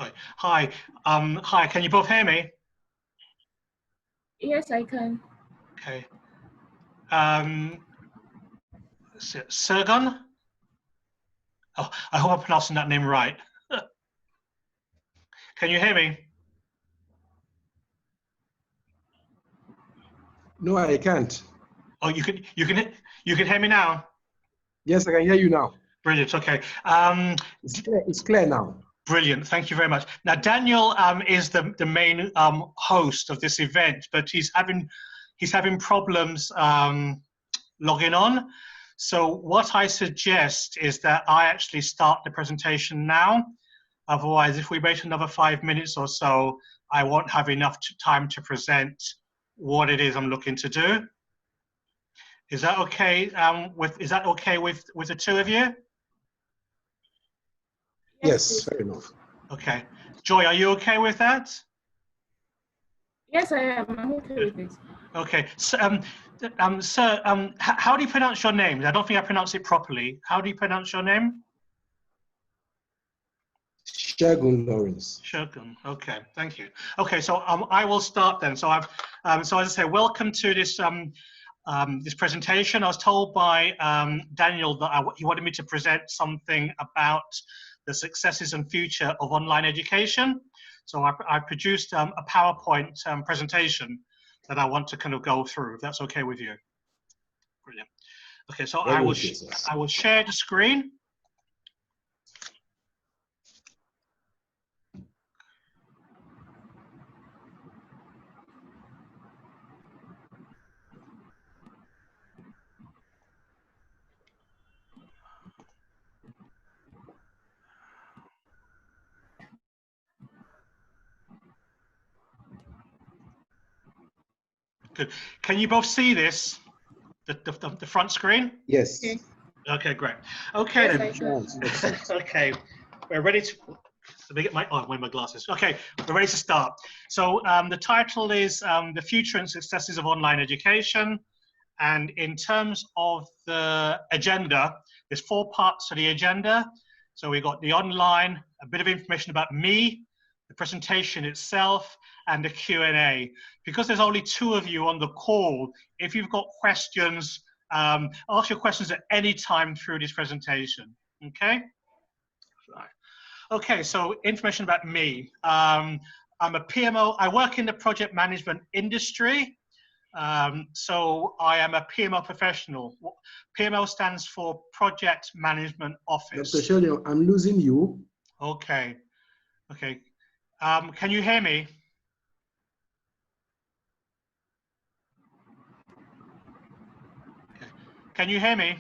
Sorry. Hi. Hi. Can you both hear me? Yes, I can. Okay. Sergon? Oh, I hope I'm pronouncing that name right. Can you hear me? No, I can't. Oh, you can hear me now? Yes, I can hear you now. Brilliant. Okay. It's clear now. Brilliant. Thank you very much. Now, Daniel is the main host of this event, but he's having problems logging on. So what I suggest is that I actually start the presentation now. Otherwise, if we wait another 5 minutes or so, I won't have enough time to present what it is I'm looking to do. Is that okay? Is that okay with the two of you? Yes, fair enough. Okay. Joy, are you okay with that? Yes, I am. I'm okay with it. Okay. So, sir, how do you pronounce your name? I don't think I pronounced it properly. How do you pronounce your name? Sheldon Lawrence. Sheldon. Okay, thank you. Okay, so I will start then. So so as I say, welcome to this this presentation. I was told by Daniel that he wanted me to present something about the successes and future of online education. So I produced a PowerPoint presentation that I want to kind of go through, if that's okay with you. Brilliant. Okay, so I will share the screen. Good. Can you both see this? The front screen? Yes. Okay. Okay, great. Okay, Yes, then. Okay, we're ready to. Let me get my glasses. Okay, we're ready to start. So the title is The Future and Successes of Online Education. And in terms of the agenda, there's 4 parts to the agenda. So we've got the online, a bit of information about me, the presentation itself, and the Q&A. Because there's only 2 of you on the call, if you've got questions, ask your questions at any time through this presentation, okay? Right. Okay, so information about me. I'm a PMO, I work in the project management industry. So I am a PMO professional. PMO stands for Project Management Office. Dr. Sheldon, I'm losing you. Okay, okay. Can you hear me? Okay. Can you hear me?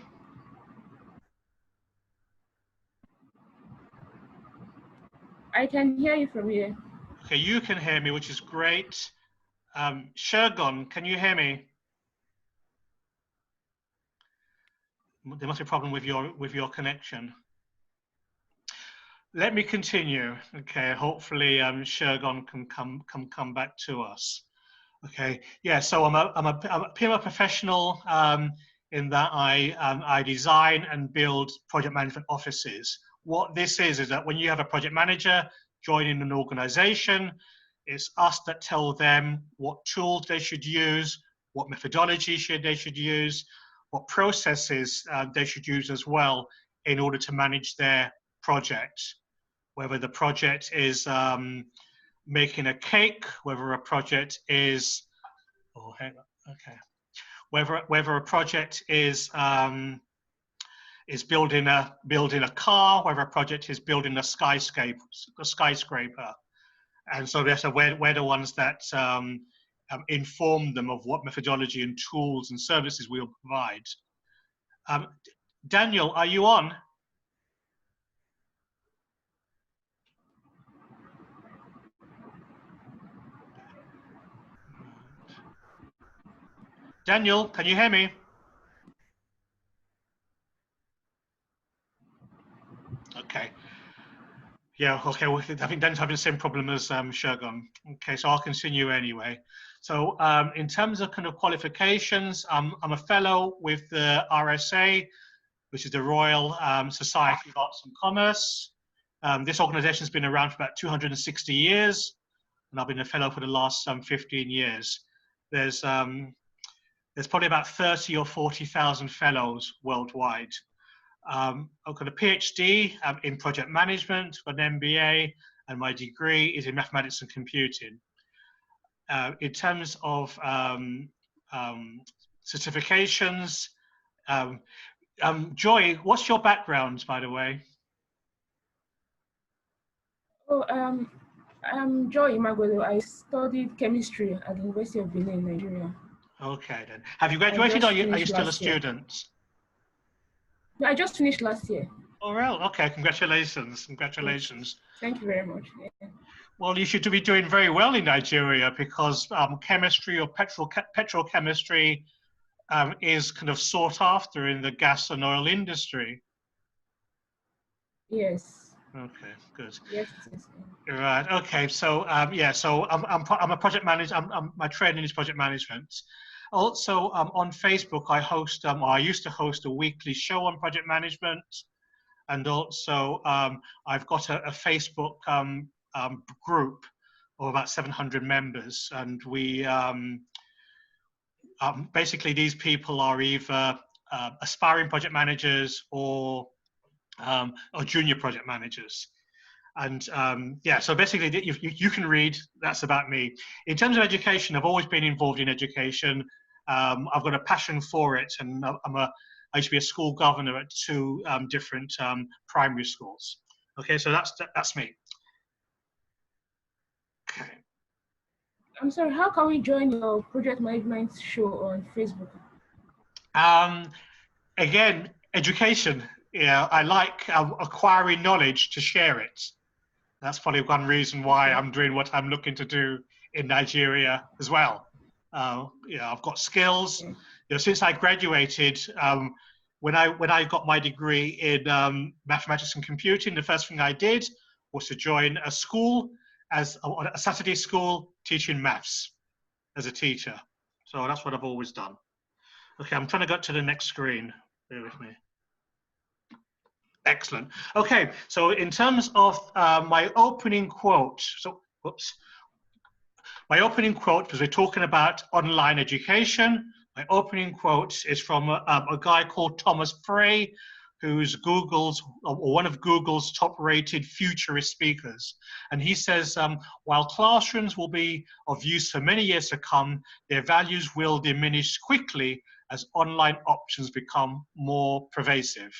I can hear you from here. Okay, you can hear me, which is great. Sheldon, can you hear me? There must be a problem with your connection. Let me continue. Okay, hopefully Sheldon can come back to us. Okay, yeah. So I'm a PMO professional in that I design and build project management offices. What this is that when you have a project manager joining an organization, it's us that tell them what tools they should use, what methodology they should use, what processes they should use as well in order to manage their project. Whether the project is making a cake, whether a project is, oh, hang on, okay, whether a project is building a car, whether a project is building a skyscraper, and so we're the ones that inform them of what methodology and tools and services we'll provide. Daniel, are you on? Daniel, can you hear me? Okay. Yeah, okay, well, I think Dan's having the same problem as Sheldon. Okay, so I'll continue anyway. So in terms of kind of qualifications, I'm a fellow with the RSA, which is the Royal Society of Arts and Commerce. This organization has been around for about 260 years, and I've been a fellow for the last 15 years. There's probably about 30 or 40,000 fellows worldwide. I've got a PhD in project management, got an MBA, and my degree is in mathematics and computing. In terms of certifications, Joy, what's your background, by the way? Oh, I'm Joy Imagwelo. I studied chemistry at the University of Benin, Nigeria. Okay, then. Have you graduated, or are you still a student? No, I just finished last year. Oh, well, okay. Congratulations. Congratulations. Thank you very much. Yeah. Well, you should be doing very well in Nigeria, because chemistry or petrochemistry is kind of sought after in the gas and oil industry. Yes. Okay, good. Yes. Yes. Right. Okay. So yeah. So I'm a project manager. My training is project management. Also, on Facebook, I host. I used to host a weekly show on project management, and also I've got a Facebook group of about 700 members, and we basically, these people are either aspiring project managers or junior project managers. And yeah, so basically, you can read. That's about me. In terms of education, I've always been involved in education. I've got a passion for it, and I used to be a school governor at 2 different primary schools. Okay, so that's me. Okay. I'm sorry, how can we join your project management show on Facebook? Again, education. Yeah, I like acquiring knowledge to share it. That's probably one reason why I'm doing what I'm looking to do in Nigeria as well. Yeah, I've got skills. You know, since I graduated, when I got my degree in mathematics and computing, the first thing I did was to join a school as a Saturday school teaching maths as a teacher. So that's what I've always done. Okay, I'm trying to go to the next screen. Bear with me. Excellent. Okay, so in terms of my opening quote, my opening quote, because we're talking about online education, my opening quote is from a guy called Thomas Frey, who's one of Google's top-rated futurist speakers. And he says, while classrooms will be of use for many years to come, their values will diminish quickly as online options become more pervasive.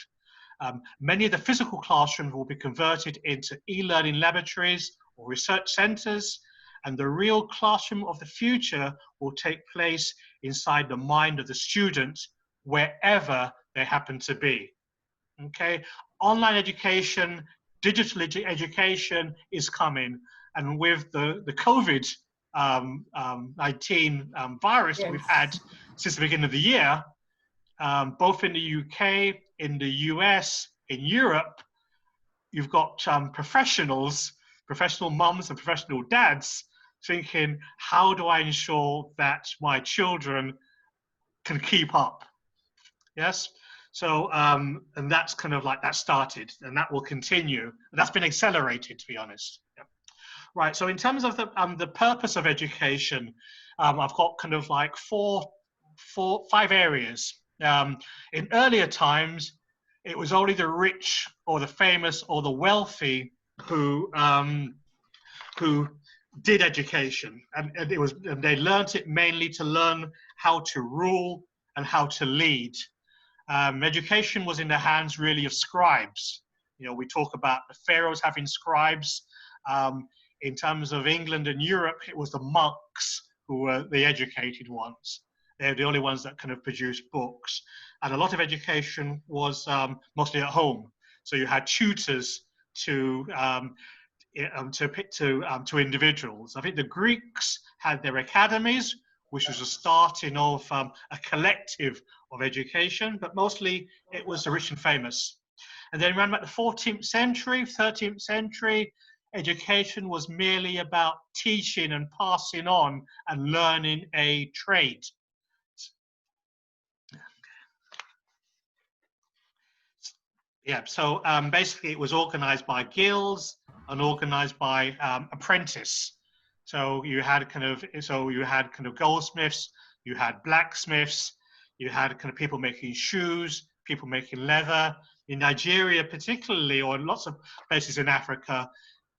Many of the physical classrooms will be converted into e-learning laboratories or research centers, and the real classroom of the future will take place inside the mind of the student, wherever they happen to be. Okay, online education, digital education is coming, and with the COVID-19 virus that we've had since the beginning of the year, both in the UK, in the US, in Europe, you've got professional mums and professional dads thinking, how do I ensure that my children can keep up? Yes. So, and that's kind of like that started, and that will continue. That's been accelerated, to be honest. Yeah. Right. So, in terms of the purpose of education, I've got kind of like five areas. In earlier times, it was only the rich or the famous or the wealthy who did education, and they learnt it mainly to learn how to rule and how to lead. Education was in the hands really of scribes. You know, we talk about the pharaohs having scribes. In terms of England and Europe, it was the monks who were the educated ones. They're the only ones that kind of produced books. And a lot of education was mostly at home. So you had tutors to individuals. I think the Greeks had their academies, which was a starting of a collective of education, but mostly it was the rich and famous. And then around about the 14th century, 13th century, education was merely about teaching and passing on and learning a trade. Yeah, so basically it was organized by guilds and organized by apprentice. So you had kind of goldsmiths, you had blacksmiths, you had kind of people making shoes, people making leather. In Nigeria, particularly, or in lots of places in Africa,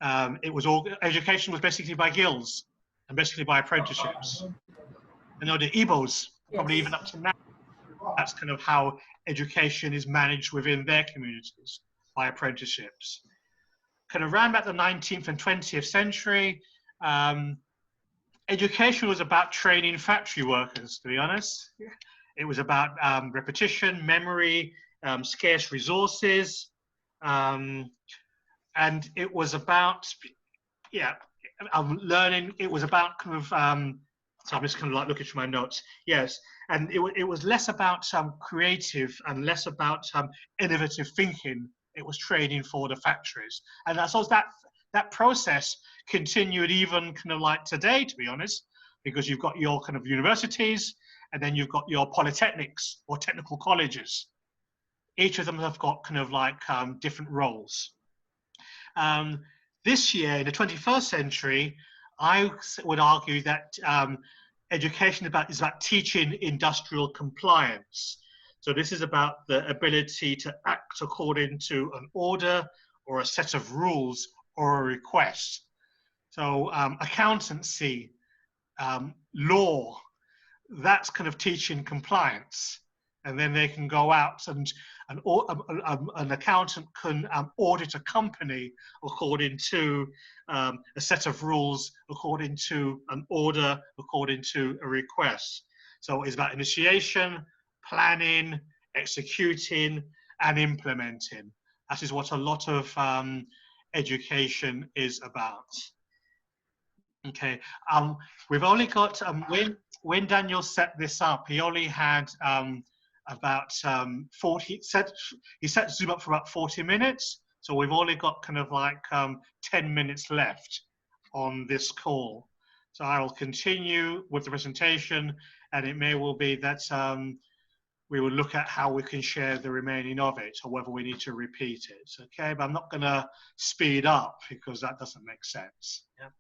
education was basically by guilds and basically by apprenticeships. You know, the Igbos, probably even Yes. up to now, that's kind of how education is managed within their communities, by apprenticeships. Kind of around about the 19th and 20th century, education was about training factory workers, to be honest. It was about repetition, memory, scarce resources, and it was about, yeah, learning. It was about kind of, so I'm just kind of like looking through my notes. Yes, and it was less about creative and less about innovative thinking. It was training for the factories, and that's also that process continued even kind of like today, to be honest, because you've got your kind of universities, and then you've got your polytechnics or technical colleges. Each of them have got kind of like different roles. This year, in the 21st century, I would argue that education is about teaching industrial compliance. So this is about the ability to act according to an order or a set of rules or a request. So accountancy, law, that's kind of teaching compliance. And then they can go out and an accountant can audit a company according to a set of rules, according to an order, according to a request. So it's about initiation, planning, executing, and implementing. That is what a lot of education is about. Okay, we've only got, when Daniel set this up, he only had about 40, he set Zoom up for about 40 minutes. So we've only got kind of like 10 minutes left on this call. So I will continue with the presentation, and it may well be that we will look at how we can share the remaining of it, or whether we need to repeat it. Okay, but I'm not going to speed up because that doesn't make sense. Yeah.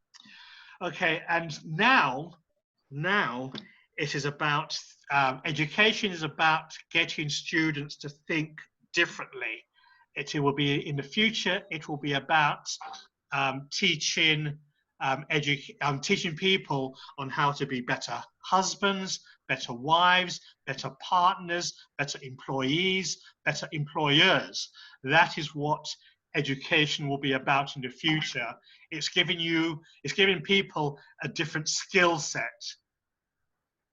Okay, and now it is about, education is about getting students to think differently. It will be, in the future, it will be about teaching people on how to be better husbands, better wives, better partners, better employees, better employers. That is what education will be about in the future. It's giving people a different skill set.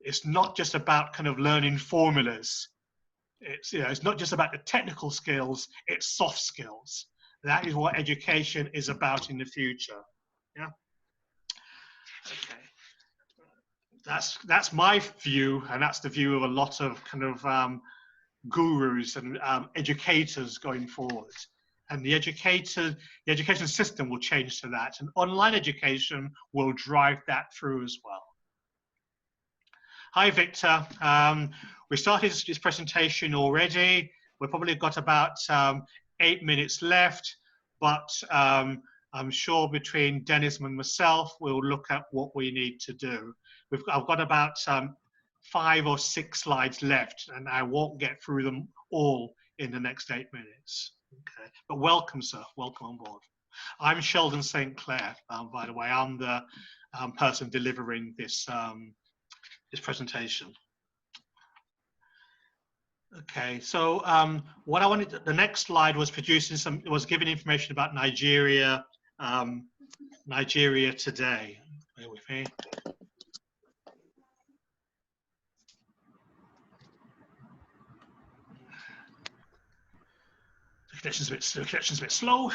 It's not just about kind of learning formulas. It's not just about the technical skills, it's soft skills. That is what education is about in the future. Yeah. Okay. That's my view, and that's the view of a lot of kind of gurus and educators going forward. And the education system will change to that, and online education will drive that through as well. Hi, Victor. We started this presentation already. We've probably got about 8 minutes left, but I'm sure between Dennis and myself, we'll look at what we need to do. I've got about 5 or 6 slides left, and I won't get through them all in the next 8 minutes. Okay, but welcome, sir. Welcome on board. I'm Sheldon St. Clair, by the way. I'm the person delivering this this presentation. Okay, so what I wanted, the next slide was giving information about Nigeria, Nigeria today. Bear with me. The connection's a bit slow.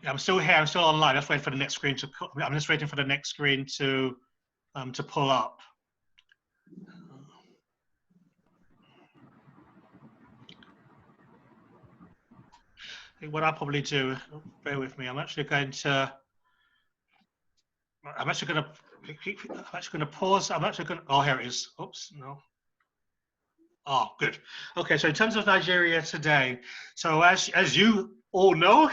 Yeah, I'm still here. I'm still online. I'm just waiting for the next screen to to pull up. I think what I'll probably do, bear with me, I'm actually going to pause. Oh, here it is. Oops, no. Oh, good. Okay, so in terms of Nigeria today, so as you all know,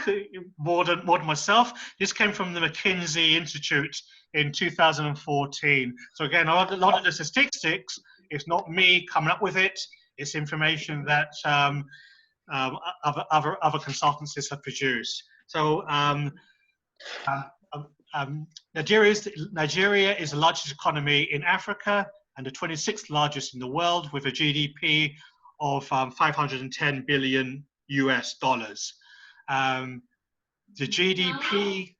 more than myself, this came from the McKinsey Institute in 2014. So again, a lot of the statistics, it's not me coming up with it, it's information that other consultancies have produced. So Nigeria is the largest economy in Africa and the 26th largest in the world, with a GDP of 510 billion US dollars. The GDP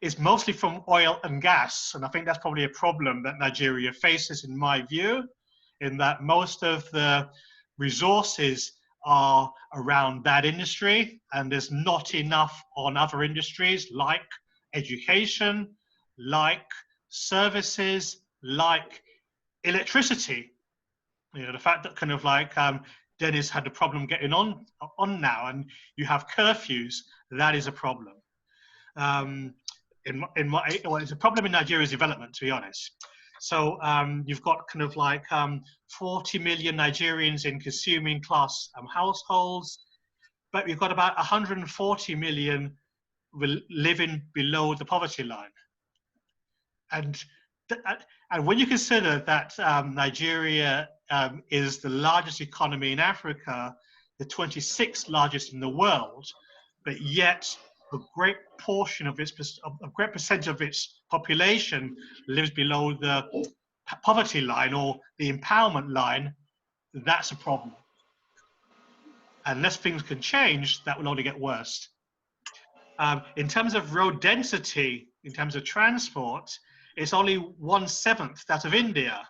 is mostly from oil and gas, and I think that's probably a problem that Nigeria faces, in my view, in that most of the resources are around that industry, and there's not enough on other industries like education, like services, like electricity. You know, the fact that kind of like Dennis had a problem getting on now, and you have curfews, that is a problem. It's a problem in Nigeria's development, to be honest. So you've got kind of like 40 million Nigerians in consuming class households, but you've got about 140 million living below the poverty line. And when you consider that Nigeria is the largest economy in Africa, the 26th largest in the world, but yet a great portion of a great percentage of its population lives below the poverty line or the empowerment line, that's a problem. Unless things can change, that will only get worse. In terms of road density, in terms of transport, it's only 1/7 that of India.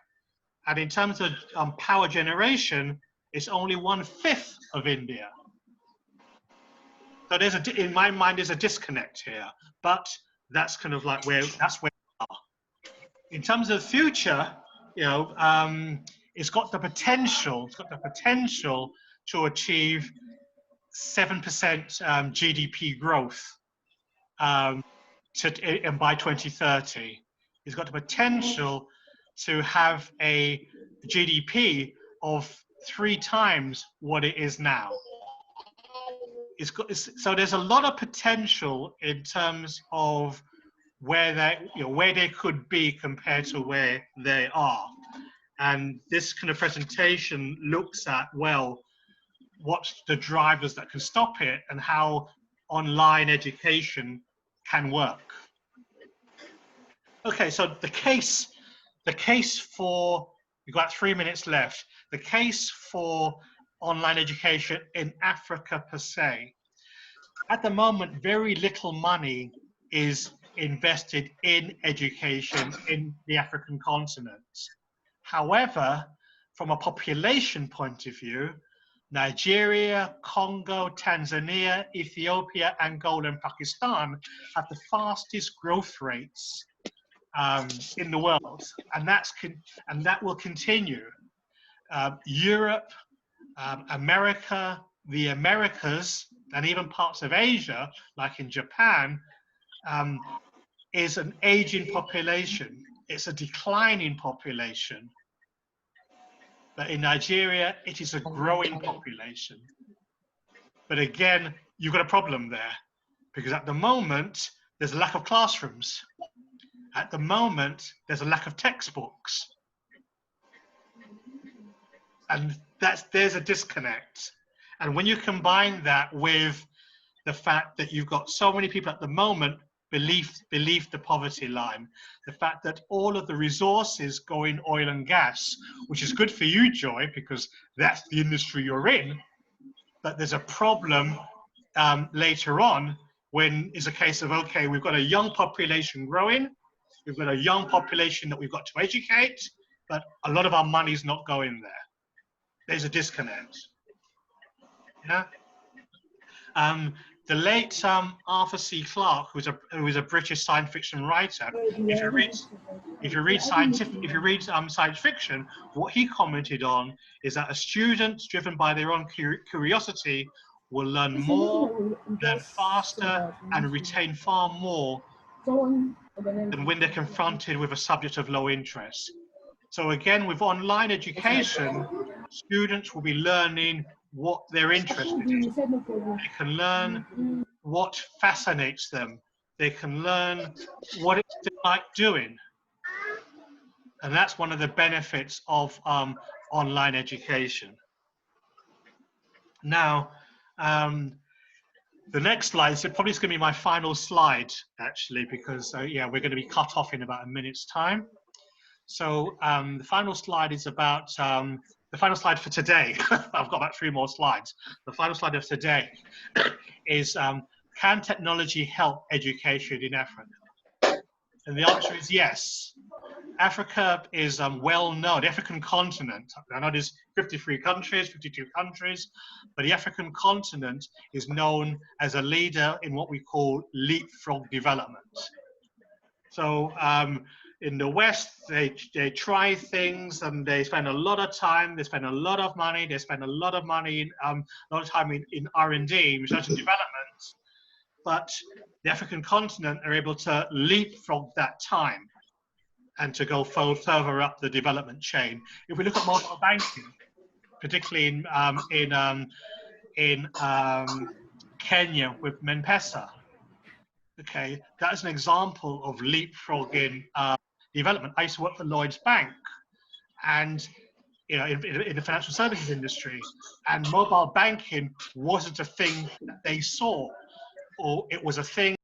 And in terms of power generation, it's only 1/5 of India. So in my mind, there's a disconnect here, but that's kind of like where we are. In terms of future, you know, it's got the potential to achieve 7% GDP growth and by 2030. It's got the potential to have a GDP of 3 times what it is now. So there's a lot of potential in terms of where they could be compared to where they are. And this kind of presentation looks at, well, what's the drivers that can stop it and how online education can work. Okay, so the case for, we've got 3 minutes left. The case for online education in Africa per se. At the moment, very little money is invested in education in the African continent. However, from a population point of view, Nigeria, Congo, Tanzania, Ethiopia, Angola, and Pakistan have the fastest growth rates in the world, and that will continue. Europe, America, the Americas, and even parts of Asia, like in Japan, is an aging population. It's a declining population. But in Nigeria, it is a growing population. But again, you've got a problem there, because at the moment, there's a lack of classrooms. At the moment, there's a lack of textbooks. And there's a disconnect. And when you combine that with the fact that you've got so many people at the moment beneath the poverty line, the fact that all of the resources go in oil and gas, which is good for you, Joy, because that's the industry you're in, but there's a problem later on when it's a case of, okay, we've got a young population growing, we've got a young population that we've got to educate, but a lot of our money's not going there. There's a disconnect. Yeah. the late Arthur C. Clarke, who was a British science fiction writer, if you read science fiction, what he commented on is that a student driven by their own curiosity will learn more, learn faster, and retain far more than when they're confronted with a subject of low interest. So again, with online education, students will be learning what they're interested in. They can learn what fascinates them. They can learn what it's like doing. And that's one of the benefits of online education. Now, the next slide, so probably it's going to be my final slide, actually, because yeah, we're going to be cut off in about a minute's time. So the final slide is about, the final slide for today, I've got about 3 more slides. The final slide of today is, can technology help education in Africa? And the answer is yes. Africa is well known, the African continent, I know there's 53 countries, 52 countries, but the African continent is known as a leader in what we call leapfrog development. So in the West, they try things and they spend a lot of time, they spend a lot of money, they spend a lot of money, a lot of time in R&D, research and development, but the African continent are able to leapfrog that time and to go further up the development chain. If we look at mobile banking, particularly in Kenya with M-Pesa, okay, that is an example of leapfrogging development. I used to work for Lloyd's Bank, and you know, in the financial services industry, and mobile banking wasn't a thing that they saw, or it was a thing